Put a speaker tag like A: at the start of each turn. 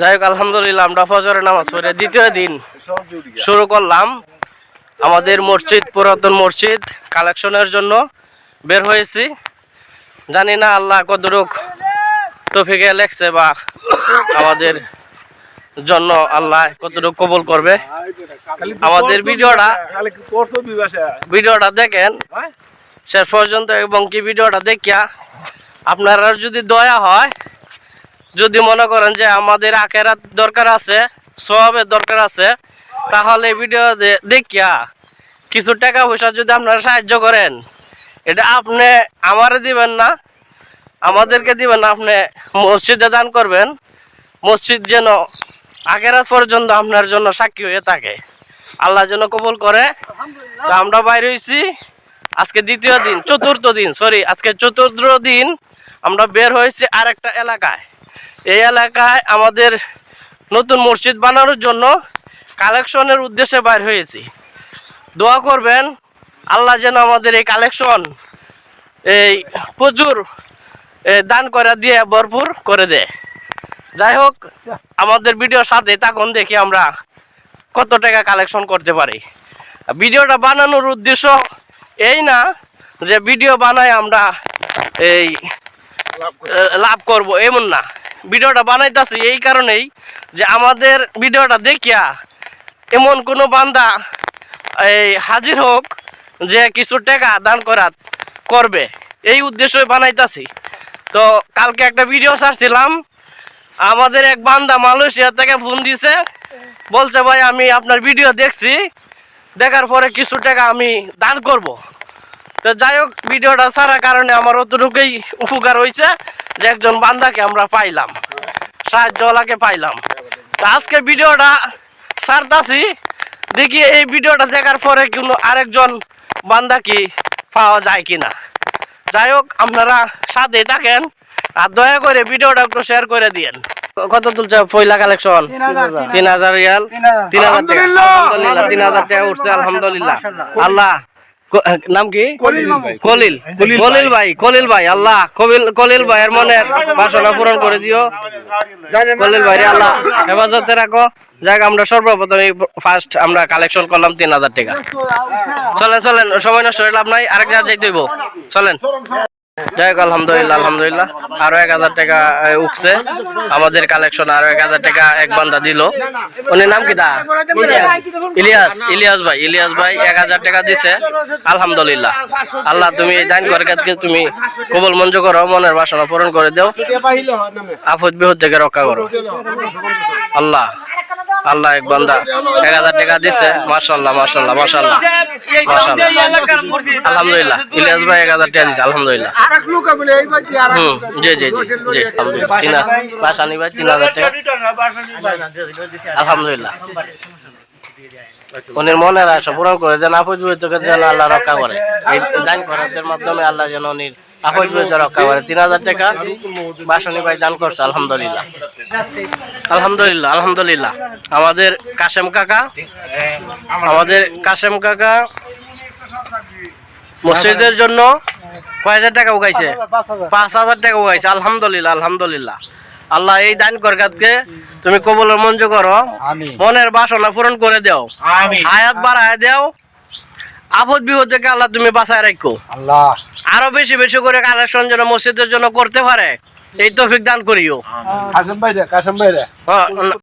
A: যাই হোক আলহামদুলিল্লাহ আমরা ফজরের নামাজ পড়ে দ্বিতীয় দিন শুরু করলাম। আমাদের মসজিদ পুরাতন মসজিদ কালেকশনের জন্য বের হয়েছি। জানি না আল্লাহ কতটুক তৌফিকে লেখছে বা আমাদের জন্য আল্লাহ কতটুক কবুল করবে। আমাদের ভিডিওটা দেখেন শেষ পর্যন্ত এবং কি ভিডিওটা দেখিয়া আপনারা যদি দয়া হয়, যদি মনে করেন যে আমাদের আখেরাত দরকার আছে, সওয়াবের দরকার আছে, তাহলে ভিডিও দেখিয়া কিছু টাকা পয়সা যদি আপনারা সাহায্য করেন, এটা আপনি আমারে দিবেন না, আমাদেরকে দিবেন না, আপনি মসজিদে দান করবেন। মসজিদ যেন আখেরাত পর্যন্ত আপনার জন্য সাক্ষী হয়ে থাকে, আল্লাহ যেন কবুল করে। তো আমরা বাইরে হয়েছি আজকে দ্বিতীয় দিন, আজকে চতুর্থ দিন আমরা বের হয়েছি আরেকটা এলাকায়। এই এলাকায় আমাদের নতুন মসজিদ বানানোর জন্য কালেকশনের উদ্দেশ্যে বাইর হয়েছি। দোয়া করবেন আল্লাহ যেন আমাদের এই কালেকশন এই প্রচুর দান করে দিয়ে ভরপুর করে দেয়। যাই হোক আমাদের ভিডিওর সাথে তখন দেখি আমরা কত টাকা কালেকশন করতে পারি। ভিডিওটা বানানোর উদ্দেশ্য এই না যে ভিডিও বানাই আমরা এই লাভ করব, এমন না। ভিডিওটা বানাইতেছি এই কারণেই যে আমাদের ভিডিওটা দেখিয়া এমন কোনো বান্দা এই হাজির হোক যে কিছু টাকা দান করবে, এই উদ্দেশ্যে বানাইতেছি। তো কালকে একটা ভিডিও ছাড়ছিলাম, আমাদের এক বান্দা মালয়েশিয়া থেকে ফোন দিছে, বলছে ভাই আমি আপনার ভিডিও দেখছি, দেখার পরে কিছু টাকা আমি দান করব। তো যাই হোক ভিডিওটা ছাড়ার কারণে আমার অতটুকুই উপকার হয়েছে যে একজন বান্দাকে আমরা পাইলাম, সাহায্যওয়ালাকে পাইলাম। তো আজকে ভিডিওটা ছাড়তাছি, দেখি এই ভিডিওটা দেখার পরে কোনো আরেকজন বান্দা কি পাওয়া যায় কিনা। যাই হোক আপনারা সাথে থাকেন আর দয়া করে ভিডিওটা একটু শেয়ার করে দিয়েন। কত তুলছে পয়লা কালেকশন? 3000 রিয়াল, 3000 টাকা। আলহামদুলিল্লাহ 3000 টাকা উঠছে আলহামদুলিল্লাহ। আল্লাহ নাম কি? কলিল ভাই আল্লাহ কলিল ভাইয়ের মনের বাসনা পূরণ করে দিও। কলিল ভাই আল্লাহ হেফাজতে রাখো। যাক আমরা সর্বপ্রথম ফার্স্ট আমরা কালেকশন করলাম 3000 টাকা। চলেন সময় নষ্ট হয়ে লাভ নাই, আরেক জায়গায় যাইতে হইব, চলেন। যাই হোক আলহামদুলিল্লাহ আরো 1000 টাকা উঠছে আমাদের কালেকশন। আরো 1000 টাকা এক বান্দা দিল। উনি নাম কি? দা ইলিয়াস ভাই 1000 টাকা দিছে আলহামদুলিল্লাহ। আল্লাহ তুমি দান করে তুমি কবুল মঞ্জুর করো, মনের বাসনা পূরণ করে দাও, আফত বিপদ থেকে রক্ষা করো। আল্লাহ এক বান্দা 1000 টাকা দিছে। মাশাআল্লাহ আলহামদুলিল্লাহ। ইলিয়াস ভাই 1000 টাকা দিছে আলহামদুলিল্লাহ। জি আলহামদুলিল্লাহ। বাসানি ভাই 3000 টাকা আলহামদুলিল্লাহ। উনির মনের আশা পূরণ করে যেন আফত বিপদ থেকে যেন আল্লাহ রক্ষা করে। এই দান করার মাধ্যমে আল্লাহ যেন উনির আফত বিপদ রক্ষা করে। 3000 টাকা বাসানি ভাই দান করছে আলহামদুলিল্লাহ। আমাদের কাশেম কাকা মসজিদের জন্য কয় হাজার টাকা উগাইছে? 5000 টাকা উগাইছে আলহামদুলিল্লাহ। আল্লাহ এই দান করকাতকে তুমি কবুলের মঞ্জুর করো, মনের বাসনা পূরণ করে দাও, হায়াত বাড়ায় দাও, আপদ বিপদ থেকে আল্লাহ তুমি বাঁচায় রাখো। আরো বেশি করে কালেকশন যেন মসজিদের জন্য করতে পারে এই তৌফিক দান করিও।